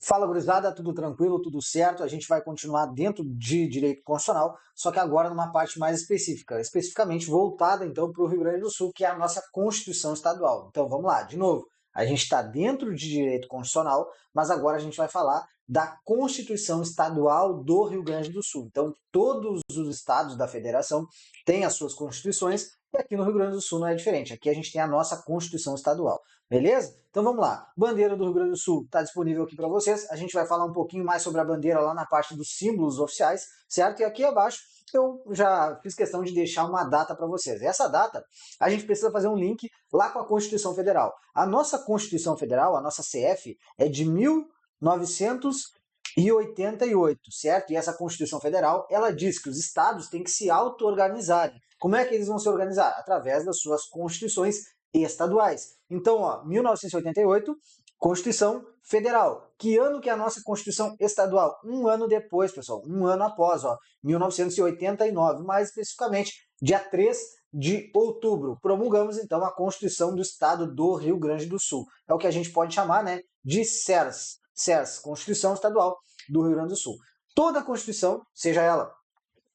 Fala, gurizada, tudo tranquilo, tudo certo? A gente vai continuar dentro de direito constitucional, só que agora numa parte mais específica, especificamente voltada então para o Rio Grande do Sul, que é a nossa Constituição Estadual. Então vamos lá, de novo, a gente está dentro de direito constitucional, mas agora a gente vai falar da Constituição Estadual do Rio Grande do Sul. Então todos os estados da federação têm as suas constituições, e aqui no Rio Grande do Sul não é diferente. Aqui a gente tem a nossa Constituição Estadual. Beleza? Então vamos lá. Bandeira do Rio Grande do Sul está disponível aqui para vocês. A gente vai falar um pouquinho mais sobre a bandeira lá na parte dos símbolos oficiais, certo? E aqui abaixo eu já fiz questão de deixar uma data para vocês. Essa data, a gente precisa fazer um link lá com a Constituição Federal. A nossa Constituição Federal, a nossa CF, é de 1988, certo? E essa Constituição Federal, ela diz que os estados têm que se auto-organizarem. Como é que eles vão se organizar? Através das suas constituições estaduais. Então, ó, 1988, Constituição Federal. Que ano que é a nossa Constituição Estadual? Um ano depois, pessoal, um ano após, ó, 1989, mais especificamente, dia 3 de outubro. Promulgamos, então, a Constituição do Estado do Rio Grande do Sul. É o que a gente pode chamar, né, de CERS, Constituição Estadual do Rio Grande do Sul. Toda a Constituição, seja ela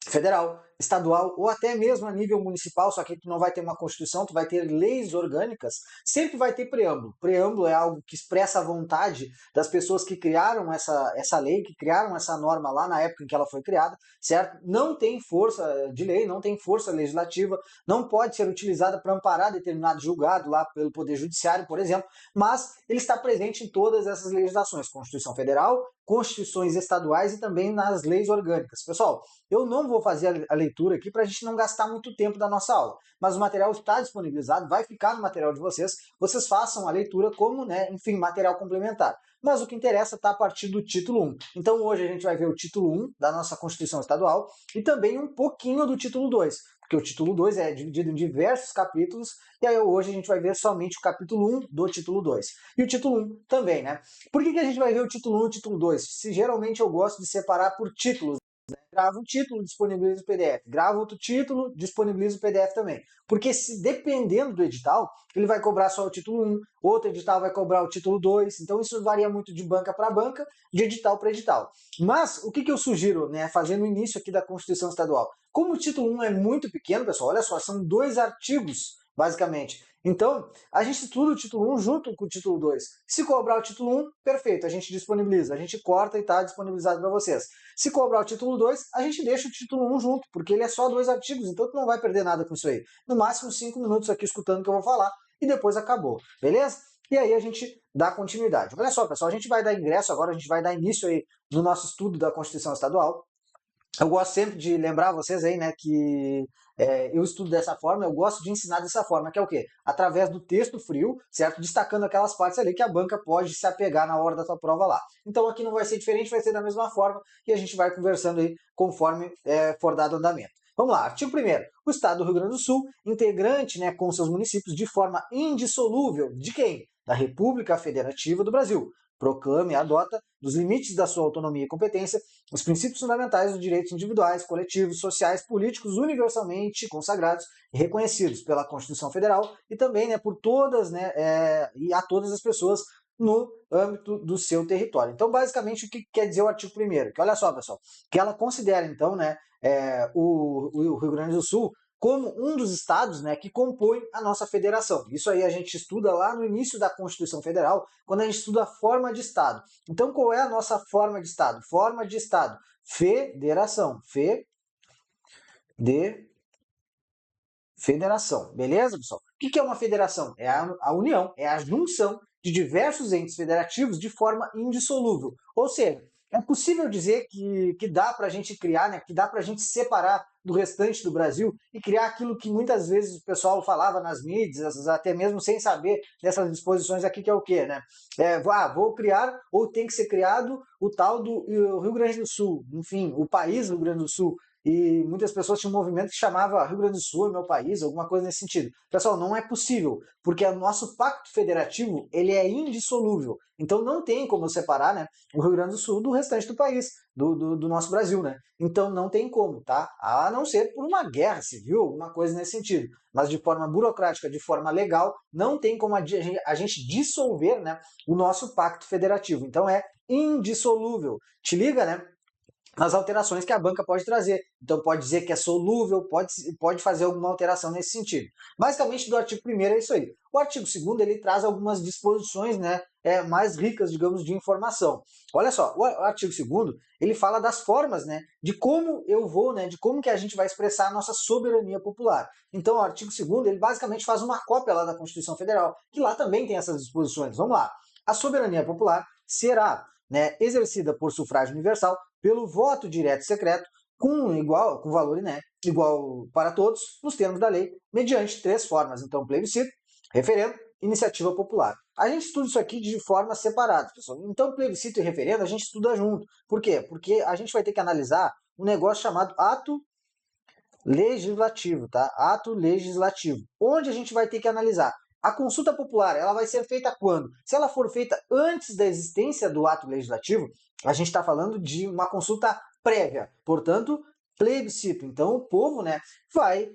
federal, estadual ou até mesmo a nível municipal, só que tu não vai ter uma constituição, tu vai ter leis orgânicas, sempre vai ter preâmbulo. Preâmbulo é algo que expressa a vontade das pessoas que criaram essa lei, que criaram essa norma lá na época em que ela foi criada, certo? Não tem força de lei, não tem força legislativa, não pode ser utilizada para amparar determinado julgado lá pelo Poder Judiciário, por exemplo, mas ele está presente em todas essas legislações, Constituição Federal, constituições estaduais e também nas leis orgânicas. Pessoal, eu não vou fazer a leitura aqui para a gente não gastar muito tempo da nossa aula, mas o material está disponibilizado, vai ficar no material de vocês, vocês façam a leitura como, né, enfim, material complementar. Mas o que interessa está a partir do título 1. Então hoje a gente vai ver o título 1 da nossa Constituição Estadual e também um pouquinho do título 2, porque o título 2 é dividido em diversos capítulos, e aí hoje a gente vai ver somente o capítulo 1 do título 2. E o título 1 também, né? Por que a gente vai ver o título 1 e o título 2? Se geralmente eu gosto de separar por títulos, grava um título, disponibiliza o PDF. Grava outro título, disponibiliza o PDF também. Porque se dependendo do edital, ele vai cobrar só o título 1, outro edital vai cobrar o título 2. Então isso varia muito de banca para banca, de edital para edital. Mas o que eu sugiro, né, fazendo o início aqui da Constituição Estadual? Como o título 1 é muito pequeno, pessoal, olha só, são 2 artigos, basicamente. Então, a gente estuda o título 1 junto com o título 2. Se cobrar o título 1, perfeito, a gente disponibiliza, a gente corta e está disponibilizado para vocês. Se cobrar o título 2, a gente deixa o título 1 junto, porque ele é só 2 artigos, então tu não vai perder nada com isso aí. No máximo 5 minutos aqui escutando o que eu vou falar e depois acabou, beleza? E aí a gente dá continuidade. Olha só, pessoal, a gente vai dar ingresso agora, a gente vai dar início aí no nosso estudo da Constituição Estadual. Eu gosto sempre de lembrar vocês aí, né, que eu estudo dessa forma, eu gosto de ensinar dessa forma, que é o quê? Através do texto frio, certo? Destacando aquelas partes ali que a banca pode se apegar na hora da sua prova lá. Então aqui não vai ser diferente, vai ser da mesma forma e a gente vai conversando aí conforme for dado andamento. Vamos lá, artigo 1º. O Estado do Rio Grande do Sul, integrante, né, com seus municípios de forma indissolúvel de quem? Da República Federativa do Brasil. Proclama e adota, dos limites da sua autonomia e competência, os princípios fundamentais dos direitos individuais, coletivos, sociais, políticos universalmente consagrados e reconhecidos pela Constituição Federal e também, né, por todas, né, e a todas as pessoas no âmbito do seu território. Então, basicamente, o que quer dizer o artigo 1º? Que olha só, pessoal, que ela considera, então, né, o Rio Grande do Sul como um dos estados, né, que compõem a nossa federação. Isso aí a gente estuda lá no início da Constituição Federal, quando a gente estuda a forma de estado. Então, qual é a nossa forma de estado? Forma de estado, federação. Federação. Beleza, pessoal? O que é uma federação? É a união, é a junção de diversos entes federativos de forma indissolúvel. Ou seja, é possível dizer que dá para a gente criar, né, que dá para a gente separar do restante do Brasil e criar aquilo que muitas vezes o pessoal falava nas mídias, até mesmo sem saber dessas disposições aqui, que é o quê, né? Vou criar, ou tem que ser criado, o tal do Rio Grande do Sul, enfim, o país do Rio Grande do Sul. E muitas pessoas tinham um movimento que chamava Rio Grande do Sul é meu país, alguma coisa nesse sentido. Pessoal, não é possível, porque o nosso pacto federativo ele é indissolúvel. Então não tem como separar, né, o Rio Grande do Sul do restante do país, do nosso Brasil, né? Então não tem como, tá? A não ser por uma guerra civil, alguma coisa nesse sentido. Mas de forma burocrática, de forma legal, não tem como a gente dissolver, né, o nosso pacto federativo. Então é indissolúvel. Te liga, né? As alterações que a banca pode trazer. Então pode dizer que é solúvel, pode fazer alguma alteração nesse sentido. Basicamente do artigo 1º é isso aí. O artigo 2º ele traz algumas disposições, né, mais ricas, digamos, de informação. Olha só, o artigo 2º ele fala das formas, né, de como eu vou, né, de como que a gente vai expressar a nossa soberania popular. Então o artigo 2º ele basicamente faz uma cópia lá da Constituição Federal, que lá também tem essas disposições. Vamos lá. A soberania popular será, né, exercida por sufrágio universal, pelo voto direto e secreto, com valor, né, igual para todos, nos termos da lei, mediante 3 formas. Então, plebiscito, referendo, iniciativa popular. A gente estuda isso aqui de forma separada, pessoal. Então, plebiscito e referendo a gente estuda junto. Por quê? Porque a gente vai ter que analisar um negócio chamado ato legislativo, tá? Ato legislativo. Onde a gente vai ter que analisar? A consulta popular, ela vai ser feita quando? Se ela for feita antes da existência do ato legislativo, a gente está falando de uma consulta prévia, portanto, plebiscito. Então, o povo, né, vai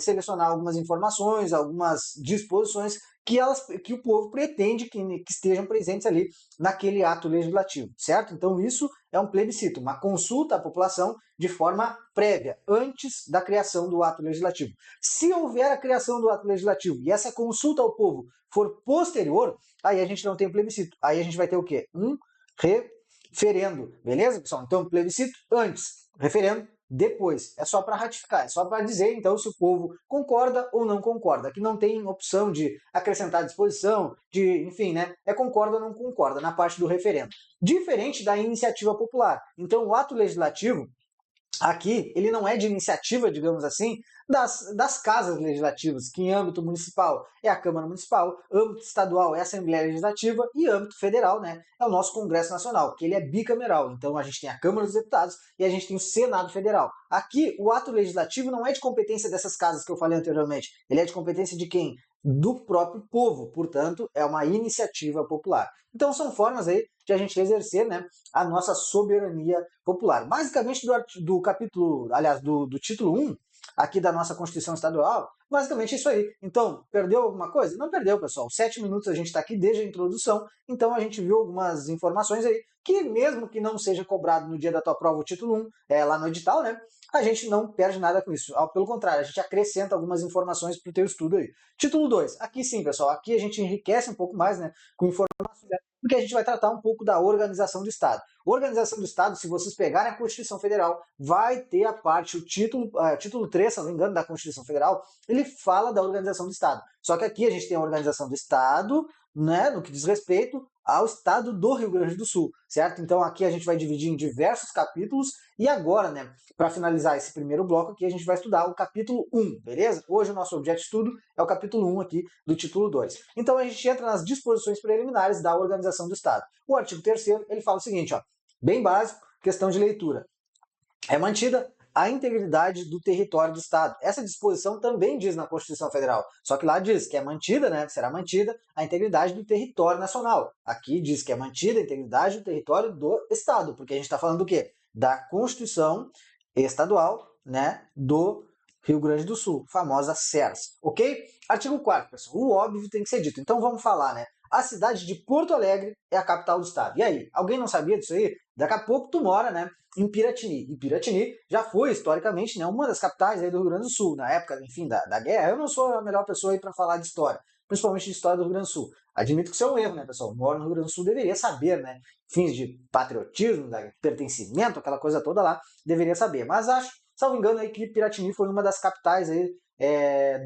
selecionar algumas informações, algumas disposições que o povo pretende que estejam presentes ali naquele ato legislativo, certo? Então, isso é um plebiscito, uma consulta à população de forma prévia, antes da criação do ato legislativo. Se houver a criação do ato legislativo e essa consulta ao povo for posterior, aí a gente não tem plebiscito. Aí a gente vai ter o quê? Um referendo, beleza, pessoal? Então, plebiscito antes, referendo depois. É só para ratificar, é só para dizer, então, se o povo concorda ou não concorda. Aqui não tem opção de acrescentar disposição, enfim, né? É concorda ou não concorda na parte do referendo. Diferente da iniciativa popular. Então, o ato legislativo, aqui, ele não é de iniciativa, digamos assim, das casas legislativas, que em âmbito municipal é a Câmara Municipal, âmbito estadual é a Assembleia Legislativa e âmbito federal, né, é o nosso Congresso Nacional, que ele é bicameral. Então a gente tem a Câmara dos Deputados e a gente tem o Senado Federal. Aqui, o ato legislativo não é de competência dessas casas que eu falei anteriormente, ele é de competência de quem? Do próprio povo, portanto, é uma iniciativa popular. Então são formas aí de a gente exercer, né, a nossa soberania popular. Basicamente do capítulo, aliás, do título 1, aqui da nossa Constituição Estadual, basicamente é isso aí. Então, perdeu alguma coisa? Não perdeu, pessoal. 7 minutos a gente está aqui desde a introdução, então a gente viu algumas informações aí que mesmo que não seja cobrado no dia da tua prova o título 1, lá no edital, né, a gente não perde nada com isso. Pelo contrário, a gente acrescenta algumas informações para o teu estudo aí. Título 2, aqui sim, pessoal, aqui a gente enriquece um pouco mais, né, com informações, porque a gente vai tratar um pouco da organização do Estado. Organização do Estado, se vocês pegarem a Constituição Federal, vai ter a parte, o título 3, se não me engano, da Constituição Federal, ele fala da organização do Estado. Só que aqui a gente tem a organização do Estado, né, no que diz respeito ao Estado do Rio Grande do Sul, certo? Então aqui a gente vai dividir em diversos capítulos e agora, né, para finalizar esse primeiro bloco aqui, a gente vai estudar o capítulo 1, beleza? Hoje o nosso objeto de estudo é o capítulo 1 aqui do título 2. Então a gente entra nas disposições preliminares da organização do Estado. O artigo 3º, ele fala o seguinte, ó, bem básico, questão de leitura. É mantida a integridade do território do Estado. Essa disposição também diz na Constituição Federal, só que lá diz que é mantida, né, será mantida a integridade do território nacional. Aqui diz que é mantida a integridade do território do Estado, porque a gente está falando do quê? Da Constituição Estadual, né, do Rio Grande do Sul, famosa CERS, ok? Artigo 4º, pessoal, o óbvio tem que ser dito, então vamos falar, né? A cidade de Porto Alegre é a capital do estado. E aí, alguém não sabia disso aí? Daqui a pouco tu mora, né, em Piratini. E Piratini já foi, historicamente, né, uma das capitais aí do Rio Grande do Sul, na época, enfim, da guerra. Eu não sou a melhor pessoa aí para falar de história, principalmente de história do Rio Grande do Sul. Admito que isso é um erro, né, pessoal? Moro no Rio Grande do Sul, deveria saber, né, fins de patriotismo, de pertencimento, aquela coisa toda lá, deveria saber. Mas acho, salvo engano, aí que Piratini foi uma das capitais aí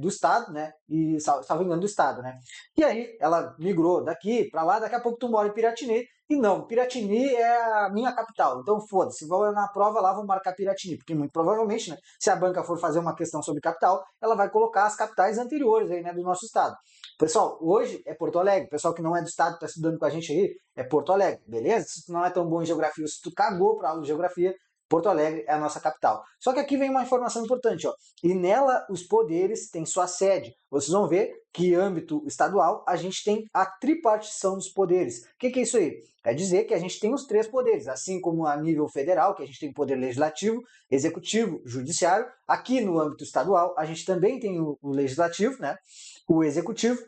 do estado, né? E salvo engano do estado, né? E aí ela migrou daqui para lá, daqui a pouco tu mora em Piratini, e não, Piratini é a minha capital, então foda-se, vou na prova lá, vou marcar Piratini, porque muito provavelmente, né, se a banca for fazer uma questão sobre capital, ela vai colocar as capitais anteriores aí, né, do nosso estado. Pessoal, hoje é Porto Alegre, pessoal que não é do estado, está estudando com a gente aí, é Porto Alegre, beleza? Se tu não é tão bom em geografia, se tu cagou para aula de geografia, Porto Alegre é a nossa capital. Só que aqui vem uma informação importante, ó. E nela os poderes têm sua sede. Vocês vão ver que em âmbito estadual a gente tem a tripartição dos poderes. O que é isso aí? É dizer que a gente tem os 3 poderes, assim como a nível federal, que a gente tem o poder legislativo, executivo, judiciário. Aqui no âmbito estadual a gente também tem o legislativo, né? O executivo,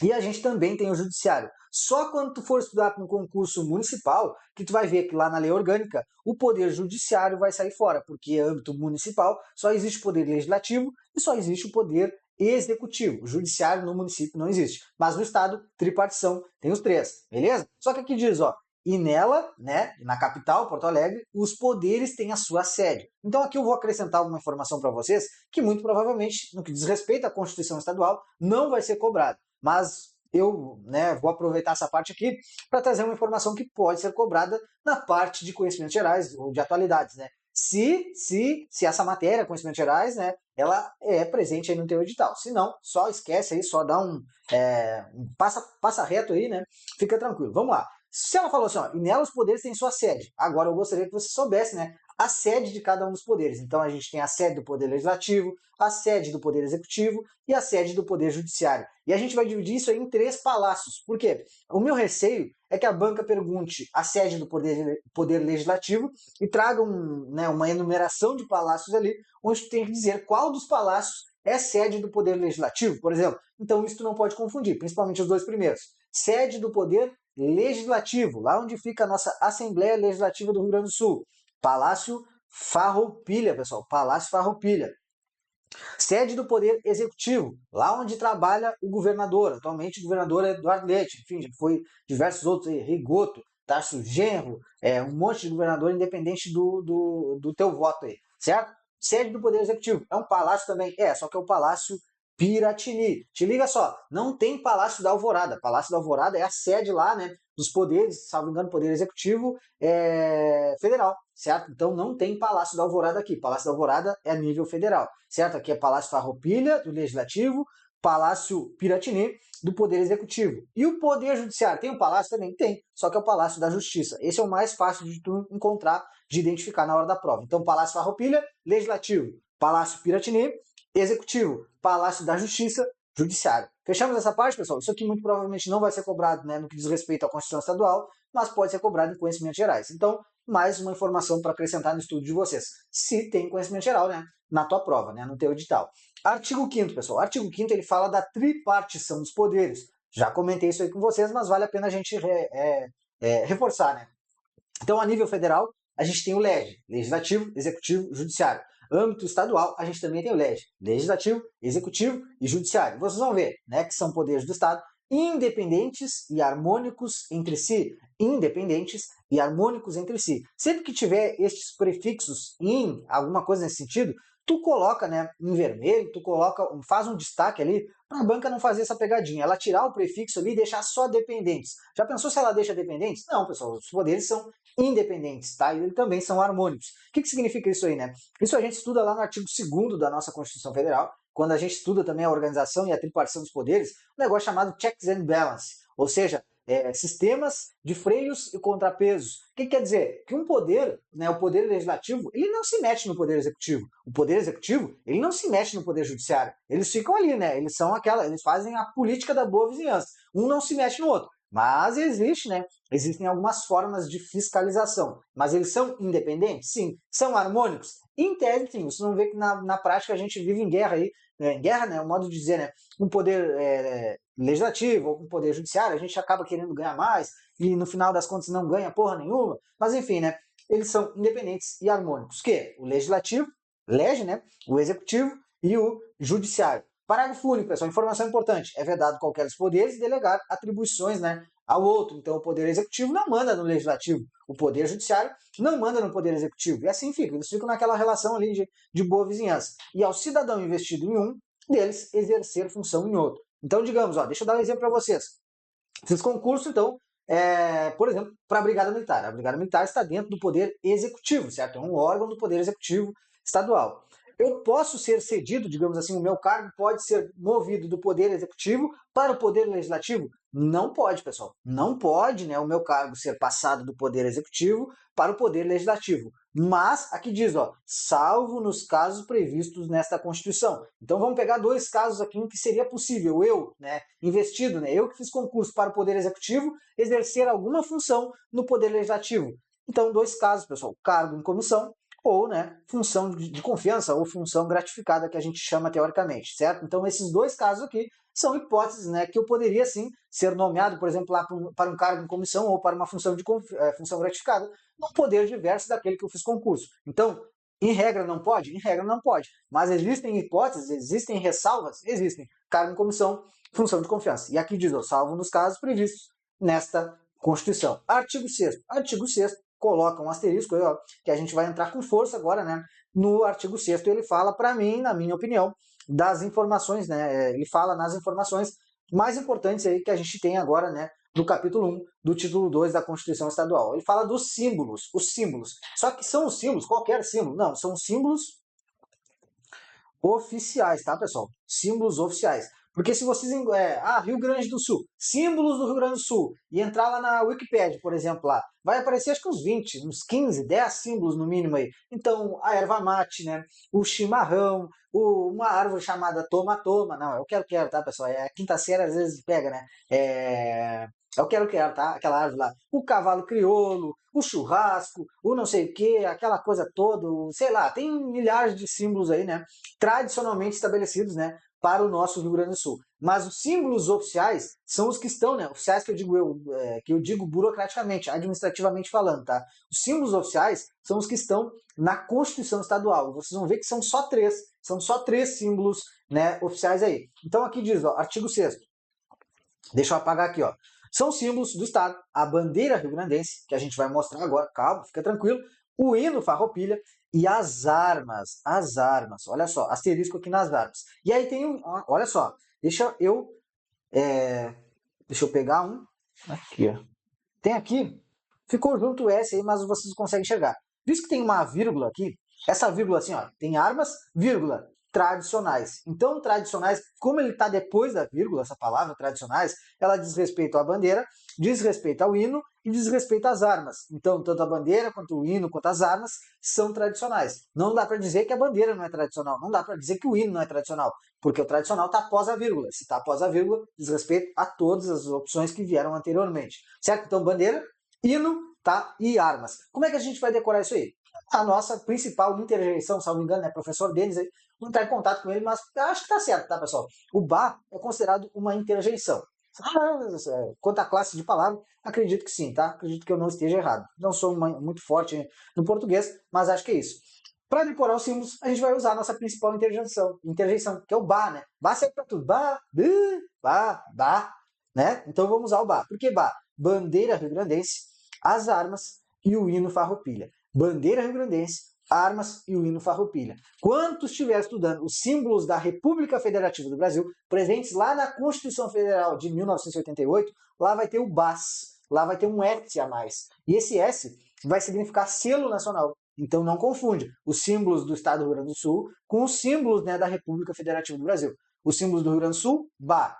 e a gente também tem o judiciário. Só quando tu for estudar para um concurso municipal que tu vai ver que lá na lei orgânica o poder judiciário vai sair fora, porque em âmbito municipal só existe o poder legislativo e só existe o poder executivo. O judiciário no município não existe. Mas no estado, tripartição, tem os três, beleza? Só que aqui diz, ó, e nela, né, na capital, Porto Alegre, os poderes têm a sua sede. Então aqui eu vou acrescentar uma informação para vocês que muito provavelmente, no que diz respeito à Constituição Estadual, não vai ser cobrado. Mas eu, né, vou aproveitar essa parte aqui para trazer uma informação que pode ser cobrada na parte de conhecimentos gerais ou de atualidades, né? Se essa matéria, conhecimentos gerais, né, ela é presente aí no teu edital. Se não, só esquece aí, só dá passa reto aí, né? Fica tranquilo. Vamos lá. Se ela falou assim, ó, e nela os poderes têm sua sede. Agora eu gostaria que você soubesse, né, a sede de cada um dos poderes. Então a gente tem a sede do Poder Legislativo, a sede do Poder Executivo e a sede do Poder Judiciário. E a gente vai dividir isso aí em 3 palácios. Por quê? O meu receio é que a banca pergunte a sede do Poder Legislativo e traga uma enumeração de palácios ali, onde tu tem que dizer qual dos palácios é sede do Poder Legislativo, por exemplo. Então isso tu não pode confundir, principalmente os 2 primeiros. Sede do Poder Legislativo, lá onde fica a nossa Assembleia Legislativa do Rio Grande do Sul. Palácio Farroupilha, pessoal, Palácio Farroupilha. Sede do Poder Executivo, lá onde trabalha o governador. Atualmente o governador é Eduardo Leite, enfim, já foi diversos outros aí, Rigoto, Tarso Genro, um monte de governador independente do teu voto aí, certo? Sede do Poder Executivo, é um palácio também? Só que é o Palácio Piratini. Te liga só, não tem Palácio da Alvorada. Palácio da Alvorada é a sede lá, né, dos poderes, salvo engano, Poder Executivo federal, certo? Então não tem Palácio da Alvorada aqui. Palácio da Alvorada é a nível federal, certo? Aqui é Palácio Farroupilha, do Legislativo, Palácio Piratini, do Poder Executivo. E o Poder Judiciário, tem um palácio também? Tem, só que é o Palácio da Justiça. Esse é o mais fácil de tu encontrar, de identificar na hora da prova. Então, Palácio Farroupilha, Legislativo, Palácio Piratini, Executivo, Palácio da Justiça, Judiciário. Fechamos essa parte, pessoal? Isso aqui muito provavelmente não vai ser cobrado, né, no que diz respeito à Constituição Estadual, mas pode ser cobrado em conhecimentos gerais. Então, mais uma informação para acrescentar no estudo de vocês. Se tem conhecimento geral, né, na tua prova, né, no teu edital. Artigo 5º, pessoal. Artigo 5º ele fala da tripartição dos poderes. Já comentei isso aí com vocês, mas vale a pena a gente reforçar, né? Então, a nível federal, a gente tem o LEG, Legislativo, Executivo, Judiciário. Âmbito estadual, a gente também tem o LEG, Legislativo, Executivo e Judiciário. Vocês vão ver, né, que são poderes do Estado independentes e harmônicos entre si. Independentes e harmônicos entre si. Sempre que tiver estes prefixos em alguma coisa nesse sentido, tu coloca, né, em vermelho, faz um destaque ali para a banca não fazer essa pegadinha. Ela tirar o prefixo ali e deixar só dependentes. Já pensou se ela deixa dependentes? Não, pessoal, os poderes são independentes, tá? E também são harmônicos. O que significa isso aí, né? Isso a gente estuda lá no artigo 2º da nossa Constituição Federal, quando a gente estuda também a organização e a tripartição dos poderes, um negócio chamado checks and balance, ou seja, sistemas de freios e contrapesos. O que quer dizer? Que um poder, né, o poder legislativo, ele não se mete no poder executivo. O poder executivo, ele não se mete no poder judiciário. Eles ficam ali, né? Eles fazem a política da boa vizinhança. Um não se mete no outro. Mas existem algumas formas de fiscalização. Mas eles são independentes? Sim. São harmônicos? Em tese, sim. Você não vê que na prática a gente vive em guerra aí. Em guerra, né? É um modo de dizer, né? Um poder legislativo ou um poder judiciário, a gente acaba querendo ganhar mais e no final das contas não ganha porra nenhuma. Mas enfim, né? Eles são independentes e harmônicos. Que? O legislativo, lege, né? O executivo e o judiciário. Parágrafo único, pessoal, informação importante. É vedado qualquer dos poderes e delegar atribuições, né, ao outro. Então, o Poder Executivo não manda no Legislativo. O Poder Judiciário não manda no Poder Executivo. E assim fica. Eles ficam naquela relação ali de boa vizinhança. E ao cidadão investido em um deles exercer função em outro. Então, digamos, deixa eu dar um exemplo para vocês. Fiz concurso, então, por exemplo, para a Brigada Militar. A Brigada Militar está dentro do Poder Executivo, certo? É um órgão do Poder Executivo estadual. Eu posso ser cedido, digamos assim, o meu cargo pode ser movido do Poder Executivo para o Poder Legislativo? Não pode, pessoal. Não pode, né, o meu cargo ser passado do Poder Executivo para o Poder Legislativo. Mas, aqui diz, salvo nos casos previstos nesta Constituição. Então, vamos pegar 2 casos aqui em que seria possível eu, né, investido, né, eu que fiz concurso para o Poder Executivo, exercer alguma função no Poder Legislativo. Então, 2 casos, pessoal. Cargo em comissão ou, né, função de confiança ou função gratificada que a gente chama teoricamente, certo? Então, esses 2 casos aqui são hipóteses, né, que eu poderia sim ser nomeado, por exemplo, lá para um cargo em comissão ou para uma função função gratificada, num poder diverso daquele que eu fiz concurso. Então, em regra não pode? Em regra não pode. Mas existem hipóteses, existem ressalvas? Existem. Cargo em comissão, função de confiança. E aqui diz, ó, salvo nos casos previstos nesta Constituição. Artigo 6º. Artigo 6º coloca um asterisco aí, ó, que a gente vai entrar com força agora, né? No artigo 6º ele fala, para mim, na minha opinião, das informações, né? Ele fala nas informações mais importantes aí que a gente tem agora, né? Do capítulo 1 do título 2 da Constituição Estadual. Ele fala dos símbolos, os símbolos. Só que são os símbolos, qualquer símbolo. Não, são símbolos oficiais, tá, pessoal? Símbolos oficiais. Porque se vocês... Rio Grande do Sul, símbolos do Rio Grande do Sul, e entrar lá na Wikipédia, por exemplo, lá, vai aparecer acho que uns 20, uns 15, 10 símbolos no mínimo aí. Então, a erva mate, né? O chimarrão, uma árvore chamada toma-toma. Não, eu quero, tá, pessoal? A quinta série às vezes pega, né? Eu quero, tá? Aquela árvore lá. O cavalo crioulo, o churrasco, o não sei o que, aquela coisa toda, sei lá, tem milhares de símbolos aí, né? Tradicionalmente estabelecidos, né? Para o nosso Rio Grande do Sul. Mas os símbolos oficiais são os que estão, né? Oficiais que eu digo burocraticamente, administrativamente falando, tá? Os símbolos oficiais são os que estão na Constituição Estadual. Vocês vão ver que são só três símbolos, né, oficiais aí. Então aqui diz, ó, artigo 6º. Deixa eu apagar aqui, ó. São símbolos do Estado, a bandeira rio-grandense, que a gente vai mostrar agora, calma, fica tranquilo, o hino farroupilha e as armas, olha só, asterisco aqui nas armas. E aí tem olha só, deixa eu pegar um, aqui, ó. Tem aqui, ficou junto o S aí, mas vocês conseguem enxergar. Visto que tem uma vírgula aqui, essa vírgula assim, ó, tem armas, vírgula, tradicionais. Então, tradicionais, como ele está depois da vírgula, essa palavra, tradicionais, ela diz respeito à bandeira, diz respeito ao hino e diz respeito às armas. Então, tanto a bandeira, quanto o hino, quanto as armas são tradicionais. Não dá para dizer que a bandeira não é tradicional, não dá para dizer que o hino não é tradicional, porque o tradicional está após a vírgula. Se está após a vírgula, diz respeito a todas as opções que vieram anteriormente. Certo? Então, bandeira, hino, tá? E armas. Como é que a gente vai decorar isso aí? A nossa principal interjeição, se não me engano, é professor Denis, não entrar em contato com ele, mas acho que tá certo, tá, pessoal? O ba é considerado uma interjeição. Quanto à classe de palavra, acredito que sim, tá? Acredito que eu não esteja errado. Não sou muito forte no português, mas acho que é isso. Para decorar os símbolos, a gente vai usar a nossa principal interjeição, que é o ba, né? Ba serve para tudo. Ba, ba, né? Então vamos usar o ba. Por que ba? Bandeira rio-grandense, as armas e o hino farroupilha. Bandeira rio-grandense, armas e o hino farroupilha. Quando estiver estudando os símbolos da República Federativa do Brasil, presentes lá na Constituição Federal de 1988, lá vai ter o BAS, lá vai ter um S a mais. E esse S vai significar selo nacional. Então não confunde os símbolos do Estado do Rio Grande do Sul com os símbolos, né, da República Federativa do Brasil. Os símbolos do Rio Grande do Sul, BA.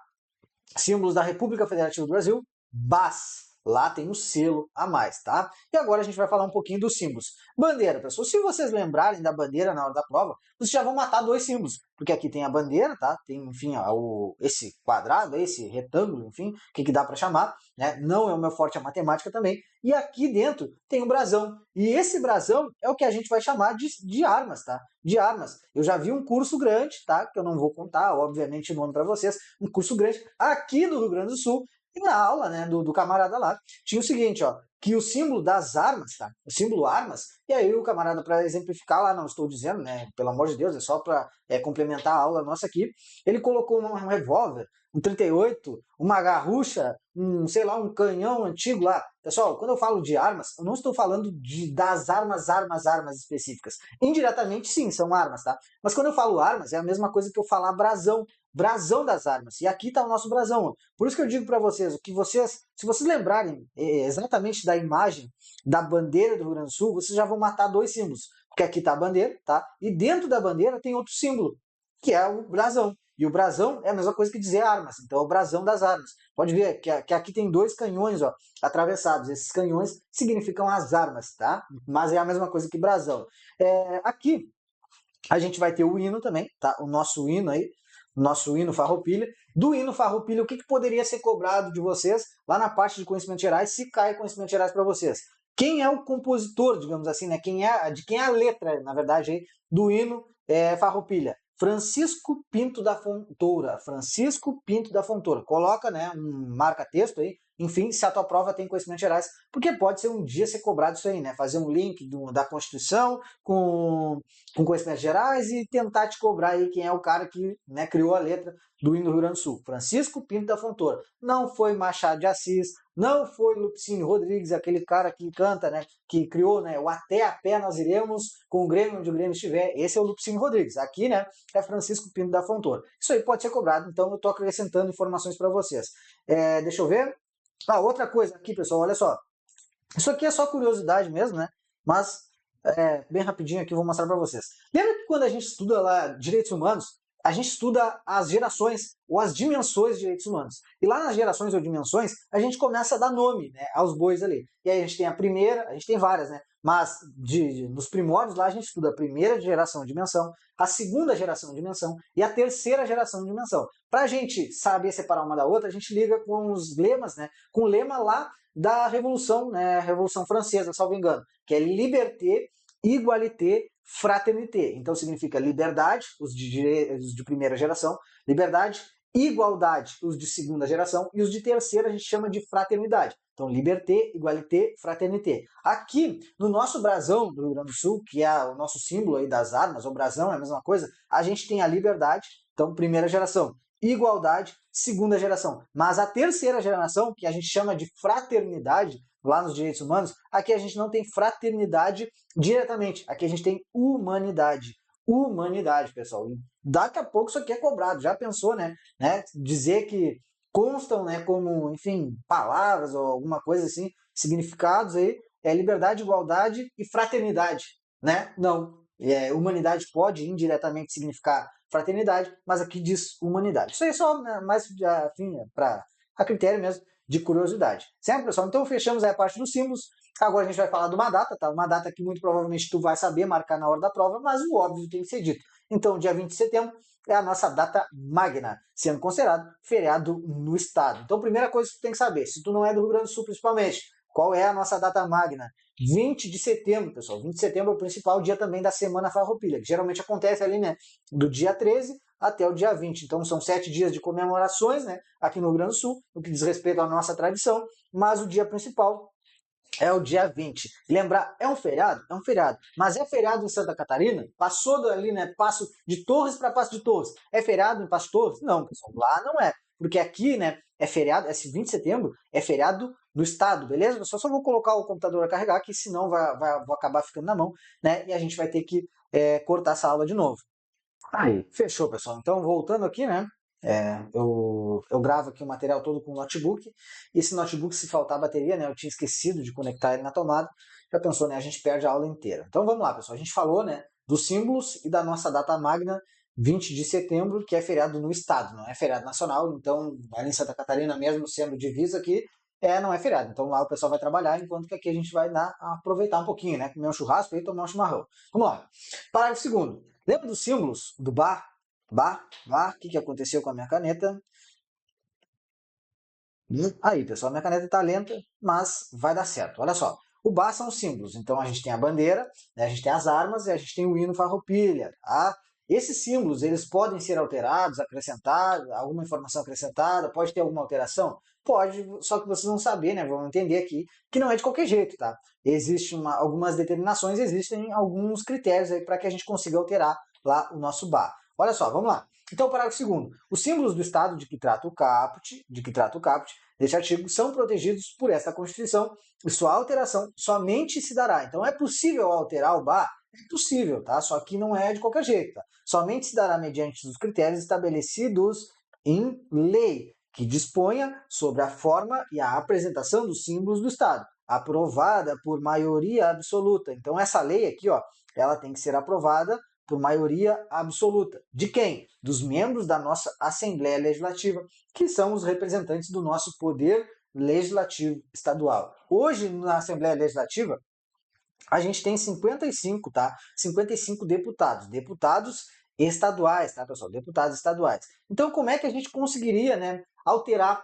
Símbolos da República Federativa do Brasil, BAS. Lá tem um selo a mais, tá? E agora a gente vai falar um pouquinho dos símbolos. Bandeira, pessoal. Se vocês lembrarem da bandeira na hora da prova, vocês já vão matar dois símbolos. Porque aqui tem a bandeira, tá? Tem, enfim, esse quadrado, esse retângulo, enfim, o que dá para chamar, né? Não é o meu forte a matemática também. E aqui dentro tem o brasão. E esse brasão é o que a gente vai chamar de armas, tá? De armas. Eu já vi um curso grande, tá? Que eu não vou contar, obviamente, o nome para vocês. Um curso grande aqui no Rio Grande do Sul. E na aula, né, do camarada lá, tinha o seguinte, ó, que o símbolo das armas, tá? O símbolo armas, e aí o camarada, para exemplificar lá, não estou dizendo, né, pelo amor de Deus, é só para complementar a aula nossa aqui, ele colocou um revólver, um 38, uma garrucha, sei lá, um canhão antigo lá. Pessoal, quando eu falo de armas, eu não estou falando das armas específicas. Indiretamente, sim, são armas, tá? Mas quando eu falo armas, é a mesma coisa que eu falar brasão das armas. E aqui está o nosso brasão. Ó. Por isso que eu digo para vocês, que se vocês lembrarem exatamente da imagem da bandeira do Rio Grande do Sul, vocês já vão matar dois símbolos. Porque aqui está a bandeira, tá? E dentro da bandeira tem outro símbolo, que é o brasão. E o brasão é a mesma coisa que dizer armas. Então é o brasão das armas. Pode ver que aqui tem dois canhões, ó, atravessados. Esses canhões significam as armas, tá? Mas é a mesma coisa que brasão. Aqui a gente vai ter o hino também, tá? O nosso hino aí, nosso hino farroupilha. Do hino farroupilha, o que poderia ser cobrado de vocês lá na parte de conhecimentos gerais, se cai conhecimentos gerais para vocês? Quem é o compositor, digamos assim, né? De quem é a letra, na verdade, aí, do hino farroupilha? Francisco Pinto da Fontoura. Francisco Pinto da Fontoura. Coloca, né, um marca-texto aí, enfim, se a tua prova tem conhecimentos gerais, porque pode ser um dia ser cobrado isso aí, né? Fazer um link da Constituição com conhecimentos gerais e tentar te cobrar aí quem é o cara que, né, criou a letra do hino do Rio Grande do Sul. Francisco Pinto da Fontoura. Não foi Machado de Assis, não foi Lupicínio Rodrigues, aquele cara que canta, né, que criou, né, o Até a Pé Nós Iremos com o Grêmio onde o Grêmio estiver. Esse é o Lupicínio Rodrigues. Aqui, né, é Francisco Pinto da Fontoura. Isso aí pode ser cobrado, então eu estou acrescentando informações para vocês. Deixa eu ver. Outra coisa aqui, pessoal, olha só. Isso aqui é só curiosidade mesmo, né? Mas, bem rapidinho aqui, eu vou mostrar para vocês. Lembra que quando a gente estuda lá direitos humanos, a gente estuda as gerações ou as dimensões de direitos humanos. E lá nas gerações ou dimensões, a gente começa a dar nome, né, aos bois ali. E aí a gente tem a primeira, a gente tem várias, né? Mas nos primórdios lá a gente estuda a primeira geração de dimensão, a segunda geração de dimensão e a terceira geração de dimensão. Para a gente saber separar uma da outra, a gente liga com os lemas, né? Com o lema lá da Revolução, né? Revolução Francesa, salvo engano, que é liberté, igualité, fraternité. Então significa liberdade, os de primeira geração, liberdade, igualdade, os de segunda geração, e os de terceira a gente chama de fraternidade. Então, liberté, igualité, fraternité. Aqui, no nosso brasão do Rio Grande do Sul, que é o nosso símbolo aí das armas, o brasão é a mesma coisa, a gente tem a liberdade, então, primeira geração, igualdade, segunda geração. Mas a terceira geração, que a gente chama de fraternidade, lá nos direitos humanos, aqui a gente não tem fraternidade diretamente, aqui a gente tem humanidade. Humanidade, pessoal. E daqui a pouco isso aqui é cobrado. Já pensou, né? Dizer que constam, né, como, enfim, palavras ou alguma coisa assim, significados aí, é liberdade, igualdade e fraternidade, né? Não. Humanidade pode indiretamente significar fraternidade, mas aqui diz humanidade. Isso aí é só, né, mais enfim, para a critério mesmo de curiosidade. Certo, pessoal? Então fechamos aí a parte dos símbolos. Agora a gente vai falar de uma data, tá? Uma data que muito provavelmente tu vai saber marcar na hora da prova, mas o óbvio tem que ser dito. Então, dia 20 de setembro é a nossa data magna, sendo considerado feriado no estado. Então, primeira coisa que tu tem que saber, se tu não é do Rio Grande do Sul principalmente, qual é a nossa data magna? 20 de setembro, pessoal. 20 de setembro é o principal dia também da Semana Farroupilha, que geralmente acontece ali, né, do dia 13 até o dia 20. Então, são 7 dias de comemorações, né, aqui no Rio Grande do Sul, no que diz respeito à nossa tradição, mas o dia principal é o dia 20. Lembrar, é um feriado? É um feriado. Mas é feriado em Santa Catarina? Passou dali, né? Passo de Torres para Passo de Torres. É feriado em Passo de Torres? Não, pessoal. Lá não é. Porque aqui, né? É feriado, esse 20 de setembro é feriado no estado, beleza? Eu só vou colocar o computador a carregar, que senão vou acabar ficando na mão, né? E a gente vai ter que cortar essa aula de novo. Aí, fechou, pessoal. Então, voltando aqui, né? Eu gravo aqui o material todo com o notebook. E esse notebook, se faltar bateria, né? Eu tinha esquecido de conectar ele na tomada. Já pensou, né? A gente perde a aula inteira. Então, vamos lá, pessoal. A gente falou, né? Dos símbolos e da nossa data magna, 20 de setembro, que é feriado no estado, não é feriado nacional. Então, ali em Santa Catarina, mesmo sendo divisa aqui, não é feriado. Então, lá o pessoal vai trabalhar, enquanto que aqui a gente vai aproveitar um pouquinho, né? Comer um churrasco e tomar um chimarrão. Vamos lá. Parágrafo segundo. Lembra dos símbolos do bar? Bar? O que aconteceu com a minha caneta? Aí, pessoal, minha caneta está lenta, mas vai dar certo. Olha só, o bar são os símbolos. Então, a gente tem a bandeira, né, a gente tem as armas e a gente tem o hino farroupilha. Tá? Esses símbolos, eles podem ser alterados, acrescentados, alguma informação acrescentada, pode ter alguma alteração? Pode, só que vocês vão saber, né, vão entender aqui, que não é de qualquer jeito, tá? Existem algumas determinações, existem alguns critérios aí para que a gente consiga alterar lá o nosso bar. Olha só, vamos lá. Então, parágrafo segundo. Os símbolos do Estado de que trata o caput, deste artigo, são protegidos por esta Constituição e sua alteração somente se dará. Então, é possível alterar o bar? É possível, tá? Só que não é de qualquer jeito, tá? Somente se dará mediante os critérios estabelecidos em lei, que disponha sobre a forma e a apresentação dos símbolos do Estado, aprovada por maioria absoluta. Então, essa lei aqui, ó, ela tem que ser aprovada por maioria absoluta. De quem? Dos membros da nossa Assembleia Legislativa, que são os representantes do nosso poder legislativo estadual. Hoje, na Assembleia Legislativa, a gente tem 55, tá? 55 deputados. Deputados estaduais, tá, pessoal? Deputados estaduais. Então, como é que a gente conseguiria, né, alterar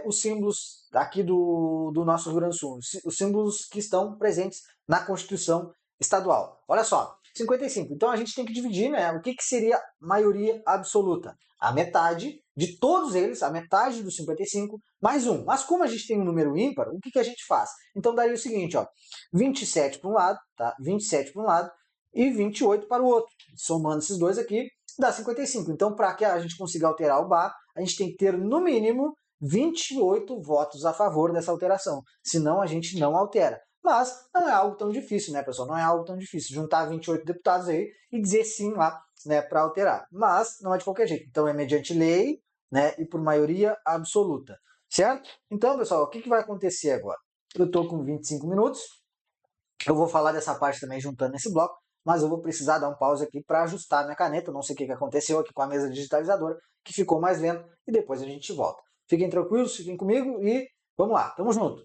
os símbolos aqui do nosso Rio Grande do Sul? Os símbolos que estão presentes na Constituição estadual. Olha só, 55. Então a gente tem que dividir, né? O que seria maioria absoluta? A metade de todos eles, a metade dos 55, mais um. Mas como a gente tem um número ímpar, o que a gente faz? Então daria o seguinte, ó, 27 para um lado, tá? 27 para um lado e 28 para o outro. Somando esses dois aqui, dá 55. Então, para que a gente consiga alterar o bar, a gente tem que ter, no mínimo, 28 votos a favor dessa alteração. Senão, a gente não altera. Mas não é algo tão difícil, né, pessoal? Não é algo tão difícil juntar 28 deputados aí e dizer sim lá, né, para alterar. Mas não é de qualquer jeito. Então, é mediante lei, né, e por maioria absoluta. Certo? Então, pessoal, o que vai acontecer agora? Eu estou com 25 minutos. Eu vou falar dessa parte também juntando nesse bloco, mas eu vou precisar dar um pause aqui para ajustar a minha caneta. Não sei o que aconteceu aqui com a mesa digitalizadora, que ficou mais lento, e depois a gente volta. Fiquem tranquilos, fiquem comigo e vamos lá, tamo junto.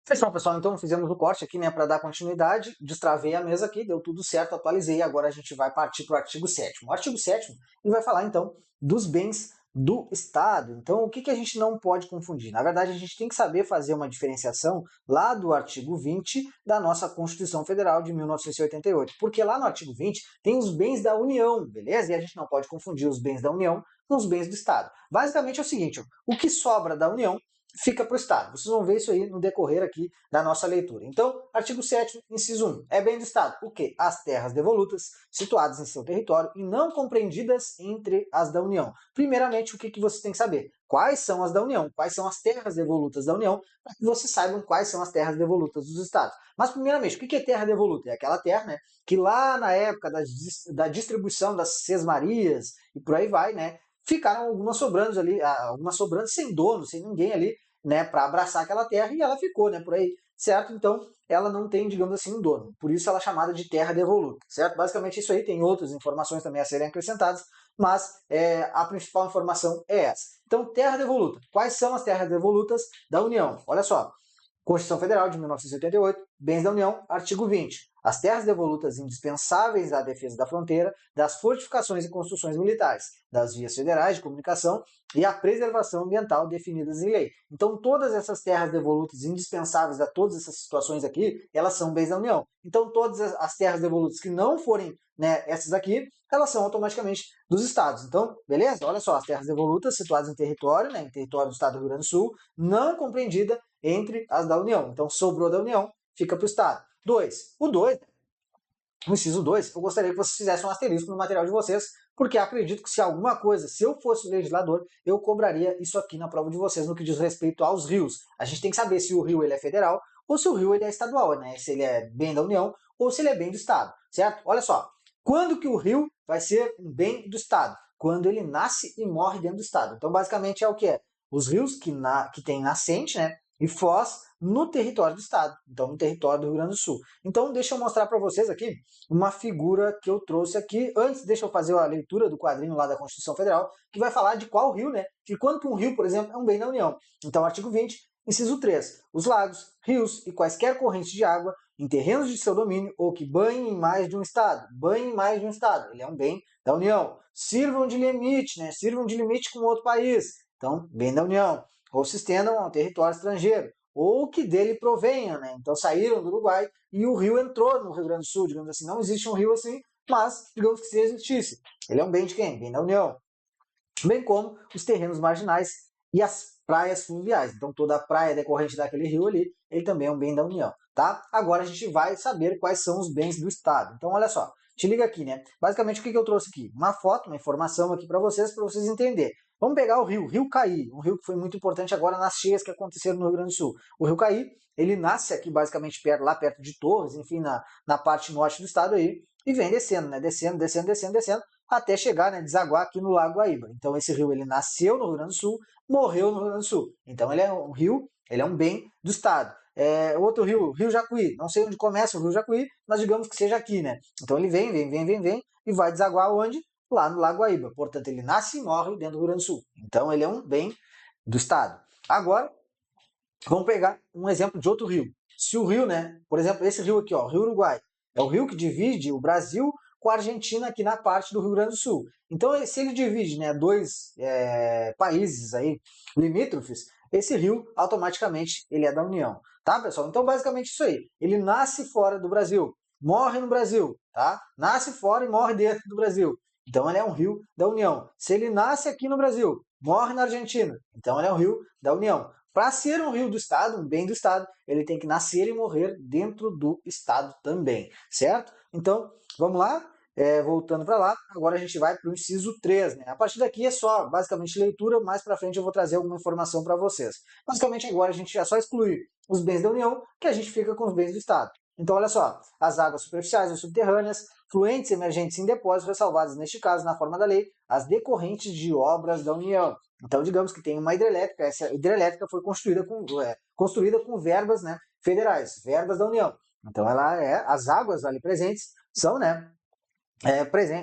Fechou, pessoal, então fizemos o corte aqui, né, para dar continuidade, destravei a mesa aqui, deu tudo certo, atualizei, agora a gente vai partir para o artigo 7º. O artigo 7º, ele vai falar, então, dos bens do Estado. Então, o que a gente não pode confundir? Na verdade, a gente tem que saber fazer uma diferenciação lá do artigo 20 da nossa Constituição Federal de 1988, porque lá no artigo 20 tem os bens da União, beleza? E a gente não pode confundir os bens da União com os bens do Estado. Basicamente é o seguinte, ó, o que sobra da União fica para o Estado. Vocês vão ver isso aí no decorrer aqui da nossa leitura. Então, artigo 7º, inciso 1. É bem do Estado o quê? As terras devolutas, situadas em seu território e não compreendidas entre as da União. Primeiramente, o que você tem que saber? Quais são as da União? Quais são as terras devolutas da União? Para que vocês saibam quais são as terras devolutas dos Estados. Mas, primeiramente, o que é terra devoluta? É aquela terra, né, que lá na época da distribuição das sesmarias e por aí vai, né, ficaram algumas sobrando ali, algumas sobrando sem dono, sem ninguém ali, né, para abraçar aquela terra, e ela ficou, né, por aí, certo? Então, ela não tem, digamos assim, um dono. Por isso ela é chamada de terra devoluta, certo? Basicamente isso aí, tem outras informações também a serem acrescentadas, mas a principal informação é essa. Então, terra devoluta. Quais são as terras devolutas da União? Olha só, Constituição Federal de 1988, Bens da União, artigo 20. As terras devolutas indispensáveis à defesa da fronteira, das fortificações e construções militares, das vias federais de comunicação e à preservação ambiental definidas em lei. Então, todas essas terras devolutas indispensáveis a todas essas situações aqui, elas são bens da União. Então, todas as terras devolutas que não forem, né, essas aqui, elas são automaticamente dos estados. Então, beleza? Olha só, as terras devolutas situadas em território, né, em território do estado do Rio Grande do Sul, não compreendida entre as da União. Então, sobrou da União, fica para o Estado. 2. O 2, no inciso 2, eu gostaria que vocês fizessem um asterisco no material de vocês, porque acredito que se alguma coisa, se eu fosse legislador, eu cobraria isso aqui na prova de vocês no que diz respeito aos rios. A gente tem que saber se o rio ele é federal ou se o rio ele é estadual, né? Se ele é bem da União ou se ele é bem do Estado, certo? Olha só, quando que o rio vai ser um bem do Estado? Quando ele nasce e morre dentro do Estado. Então, basicamente, é o que é? Os rios que têm nascente, né? E foz no território do estado, então no território do Rio Grande do Sul. Então deixa eu mostrar para vocês aqui uma figura que eu trouxe aqui. Antes, deixa eu fazer a leitura do quadrinho lá da Constituição Federal, que vai falar de qual rio, né? De quando que um rio, por exemplo, é um bem da União. Então, artigo 20, inciso 3. Os lagos, rios e quaisquer correntes de água em terrenos de seu domínio ou que banhem mais de um estado. Banhem mais de um estado. Ele é um bem da União. Sirvam de limite, né? Sirvam de limite com outro país. Então, bem da União. Ou se estendam ao território estrangeiro, ou que dele provenham, né? Então saíram do Uruguai e o rio entrou no Rio Grande do Sul, digamos assim. Não existe um rio assim, mas digamos que se existisse. Ele é um bem de quem? Bem da União. Bem como os terrenos marginais e as praias fluviais. Então toda a praia decorrente daquele rio ali, ele também é um bem da União, tá? Agora a gente vai saber quais são os bens do Estado. Então olha só, te liga aqui, né? Basicamente o que eu trouxe aqui? Uma foto, uma informação aqui para vocês entenderem. Vamos pegar o Rio Caí, um rio que foi muito importante agora nas cheias que aconteceram no Rio Grande do Sul. O Rio Caí, ele nasce aqui basicamente lá perto de Torres, enfim, na parte norte do estado aí, e vem descendo, né? Descendo, até chegar, né, desaguar aqui no Lago Guaíba. Então esse rio ele nasceu no Rio Grande do Sul, morreu no Rio Grande do Sul. Então ele é um rio, ele é um bem do estado. Outro rio, Rio Jacuí, não sei onde começa o Rio Jacuí, mas digamos que seja aqui, né? Então ele vem e vai desaguar onde? Lá no Lago Guaíba. Portanto, ele nasce e morre dentro do Rio Grande do Sul. Então, ele é um bem do Estado. Agora, vamos pegar um exemplo de outro rio. Se o rio, né, por exemplo, esse rio aqui, ó, Rio Uruguai, é o rio que divide o Brasil com a Argentina aqui na parte do Rio Grande do Sul. Então, se ele divide, né, dois países aí limítrofes, esse rio, automaticamente, ele é da União. Tá, pessoal? Então, basicamente isso aí. Ele nasce fora do Brasil, morre no Brasil, tá? Nasce fora e morre dentro do Brasil. Então ele é um rio da União. Se ele nasce aqui no Brasil, morre na Argentina, então ele é um rio da União. Para ser um rio do Estado, um bem do Estado, ele tem que nascer e morrer dentro do Estado também, certo? Então, vamos lá, voltando para lá, agora a gente vai para o inciso 3, né? A partir daqui é só, basicamente, leitura, mais para frente eu vou trazer alguma informação para vocês. Basicamente, agora a gente já só exclui os bens da União, que a gente fica com os bens do Estado. Então, olha só, as águas superficiais ou subterrâneas, fluentes emergentes em depósitos ressalvadas, neste caso, na forma da lei, as decorrentes de obras da União. Então, digamos que tem uma hidrelétrica, essa hidrelétrica foi construída com verbas, né, federais, verbas da União. Então, as águas ali presentes são, né,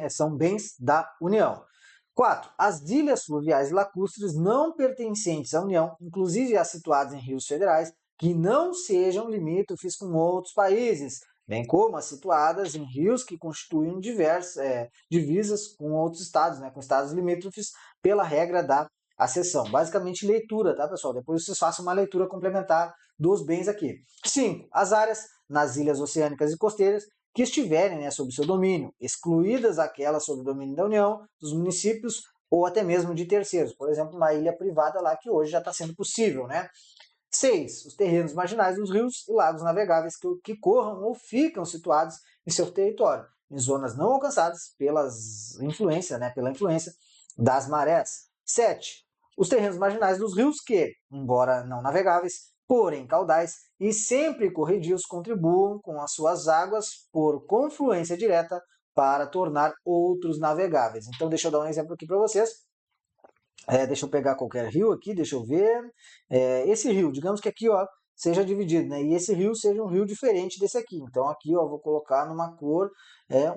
são bens da União. 4. As ilhas fluviais e lacustres não pertencentes à União, inclusive as situadas em rios federais, que não sejam limítrofes com outros países, bem como as situadas em rios que constituem divisas com outros estados, né, com estados limítrofes, pela regra da acessão. Basicamente, leitura, tá, pessoal? Depois vocês façam uma leitura complementar dos bens aqui. 5. As áreas nas ilhas oceânicas e costeiras que estiverem, né, sob seu domínio, excluídas aquelas sob o domínio da União, dos municípios ou até mesmo de terceiros. Por exemplo, uma ilha privada lá que hoje já está sendo possível, né? 6. Os terrenos marginais dos rios e lagos navegáveis que corram ou ficam situados em seu território, em zonas não alcançadas pela influência das marés. 7. Os terrenos marginais dos rios que, embora não navegáveis, porém caudais e sempre corredios, contribuam com as suas águas por confluência direta para tornar outros navegáveis. Então, deixa eu dar um exemplo aqui para vocês. Deixa eu pegar qualquer rio aqui, deixa eu ver. Esse rio, digamos que aqui, ó, seja dividido, né? E esse rio seja um rio diferente desse aqui. Então, aqui, ó, vou colocar numa cor,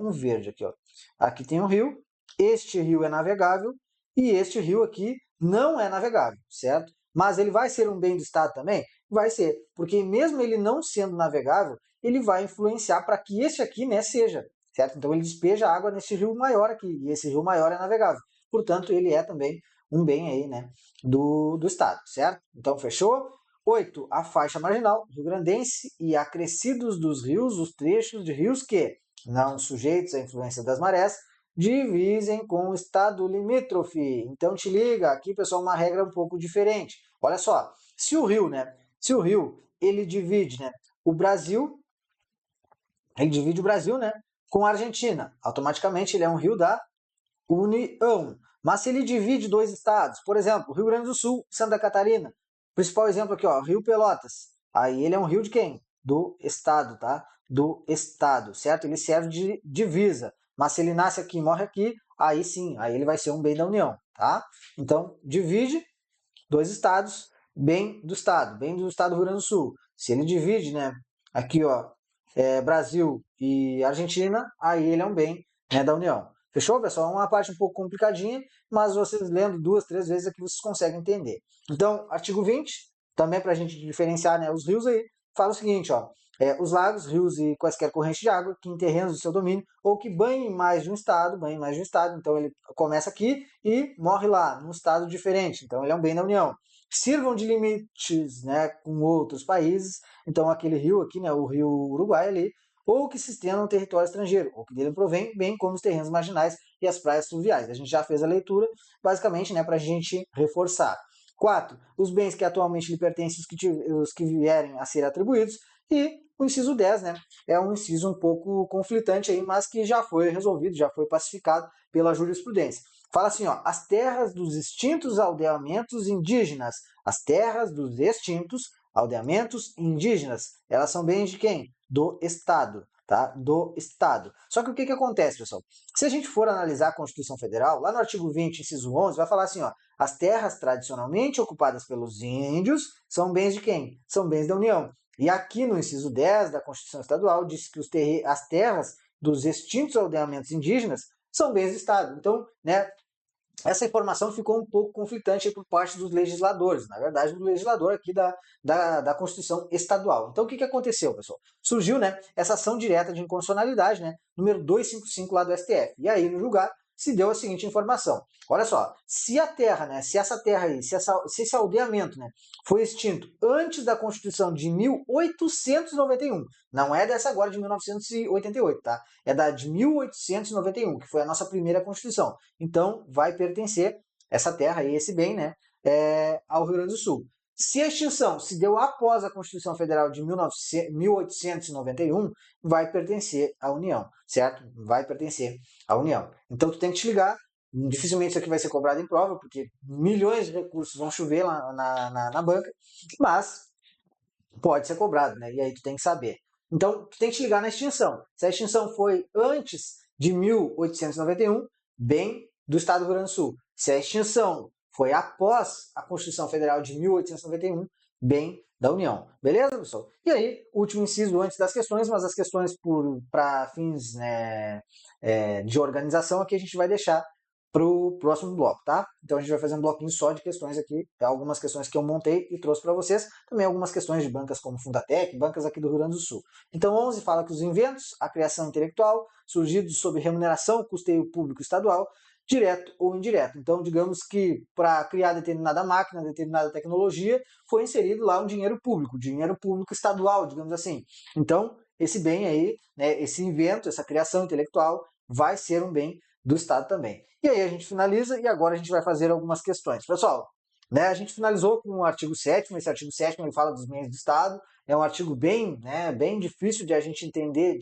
um verde aqui, ó. Aqui tem um rio, este rio é navegável e este rio aqui não é navegável, certo? Mas ele vai ser um bem do Estado também? Vai ser, porque mesmo ele não sendo navegável, ele vai influenciar para que este aqui, né, seja, certo? Então, ele despeja água nesse rio maior aqui, e esse rio maior é navegável. Portanto, ele é também um bem aí, né, do Estado, certo? Então, fechou? 8. A faixa marginal rio-grandense e acrescidos dos rios, os trechos de rios que, não sujeitos à influência das marés, divisem com o estado limítrofe. Então, te liga, aqui, pessoal, uma regra um pouco diferente. Olha só, se o rio, ele divide, né, o Brasil, né, com a Argentina. Automaticamente, ele é um rio da União. Mas se ele divide dois estados, por exemplo, Rio Grande do Sul e Santa Catarina, principal exemplo aqui, ó, Rio Pelotas. Aí ele é um rio de quem? Do estado, tá? Do estado, certo? Ele serve de divisa. Mas se ele nasce aqui e morre aqui, aí sim, aí ele vai ser um bem da União, tá? Então, divide dois estados, bem do estado do Rio Grande do Sul. Se ele divide, né, aqui, ó, Brasil e Argentina, aí ele é um bem, né, da União. Fechou, pessoal? É uma parte um pouco complicadinha, mas vocês lendo 2, 3 vezes aqui vocês conseguem entender. Então, artigo 20, também para a gente diferenciar, né, os rios aí, fala o seguinte, ó, os lagos, rios e quaisquer correntes de água que em terrenos do seu domínio ou que banhem mais de um estado, então ele começa aqui e morre lá, num estado diferente, então ele é um bem da União. Sirvam de limites, né, com outros países, então aquele rio aqui, né, o rio Uruguai ali, ou que se estenda no território estrangeiro, ou que dele provém, bem como os terrenos marginais e as praias fluviais. A gente já fez a leitura, basicamente, né, para a gente reforçar. 4. Os bens que atualmente lhe pertencem, os que vierem a ser atribuídos. E o inciso 10, né, é um inciso um pouco conflitante aí, mas que já foi resolvido, já foi pacificado pela jurisprudência. Fala assim, ó, as terras dos extintos aldeamentos indígenas. As terras dos extintos aldeamentos indígenas, elas são bens de quem? Do Estado, tá? Do Estado. Só que o que acontece, pessoal? Se a gente for analisar a Constituição Federal, lá no artigo 20, inciso 11, vai falar assim, ó, as terras tradicionalmente ocupadas pelos índios são bens de quem? São bens da União. E aqui no inciso 10 da Constituição Estadual diz que as terras dos extintos aldeamentos indígenas são bens do Estado. Então, né, essa informação ficou um pouco conflitante por parte dos legisladores, na verdade, do legislador aqui da Constituição Estadual. Então, o que aconteceu, pessoal? Surgiu, né, essa ação direta de inconstitucionalidade, né, número 255 lá do STF. E aí, no julgado, se deu a seguinte informação. Olha só, se a terra, né, se essa terra aí, se esse aldeamento, né, foi extinto antes da Constituição de 1891, não é dessa agora de 1988, tá? É da de 1891, que foi a nossa primeira Constituição. Então, vai pertencer essa terra e esse bem, né, ao Rio Grande do Sul. Se a extinção se deu após a Constituição Federal de 1891, vai pertencer à União, certo? Vai pertencer à União. Então, tu tem que te ligar. Dificilmente isso aqui vai ser cobrado em prova, porque milhões de recursos vão chover lá na banca, mas pode ser cobrado, né? E aí tu tem que saber. Então, tu tem que te ligar na extinção. Se a extinção foi antes de 1891, bem do Estado do Rio Grande do Sul. Se a extinção foi após a Constituição Federal de 1891, bem da União. Beleza, pessoal? E aí, último inciso antes das questões, mas as questões para fins, né, de organização aqui a gente vai deixar para o próximo bloco, tá? Então a gente vai fazer um bloquinho só de questões aqui, tá? Algumas questões que eu montei e trouxe para vocês, também algumas questões de bancas como Fundatec, bancas aqui do Rio Grande do Sul. Então 11 fala que os inventos, a criação intelectual, surgidos sob remuneração, custeio público estadual, direto ou indireto. Então digamos que para criar determinada máquina, determinada tecnologia, foi inserido lá um dinheiro público estadual, digamos assim. Então esse bem aí, né, esse invento, essa criação intelectual vai ser um bem do Estado também. E aí a gente finaliza e agora a gente vai fazer algumas questões. Pessoal, né, a gente finalizou com o artigo 7º, esse artigo 7º ele fala dos bens do Estado, é um artigo bem, né, bem difícil de a gente entender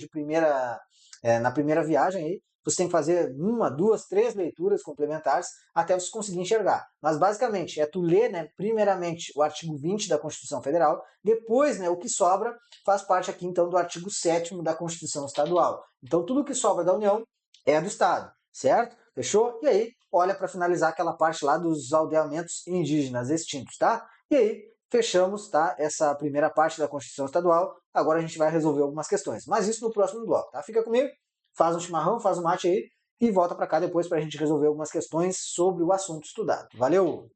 na primeira viagem aí. Você tem que fazer uma, duas, três leituras complementares até você conseguir enxergar. Mas basicamente é tu ler, né, primeiramente o artigo 20 da Constituição Federal, depois, né, o que sobra faz parte aqui então do artigo 7º da Constituição Estadual. Então tudo que sobra da União é do Estado, certo? Fechou? E aí, olha para finalizar aquela parte lá dos aldeamentos indígenas extintos, tá? E aí, fechamos, tá? Essa primeira parte da Constituição Estadual. Agora a gente vai resolver algumas questões. Mas isso no próximo bloco, tá? Fica comigo, faz um chimarrão, faz um mate aí e volta para cá depois para a gente resolver algumas questões sobre o assunto estudado. Valeu!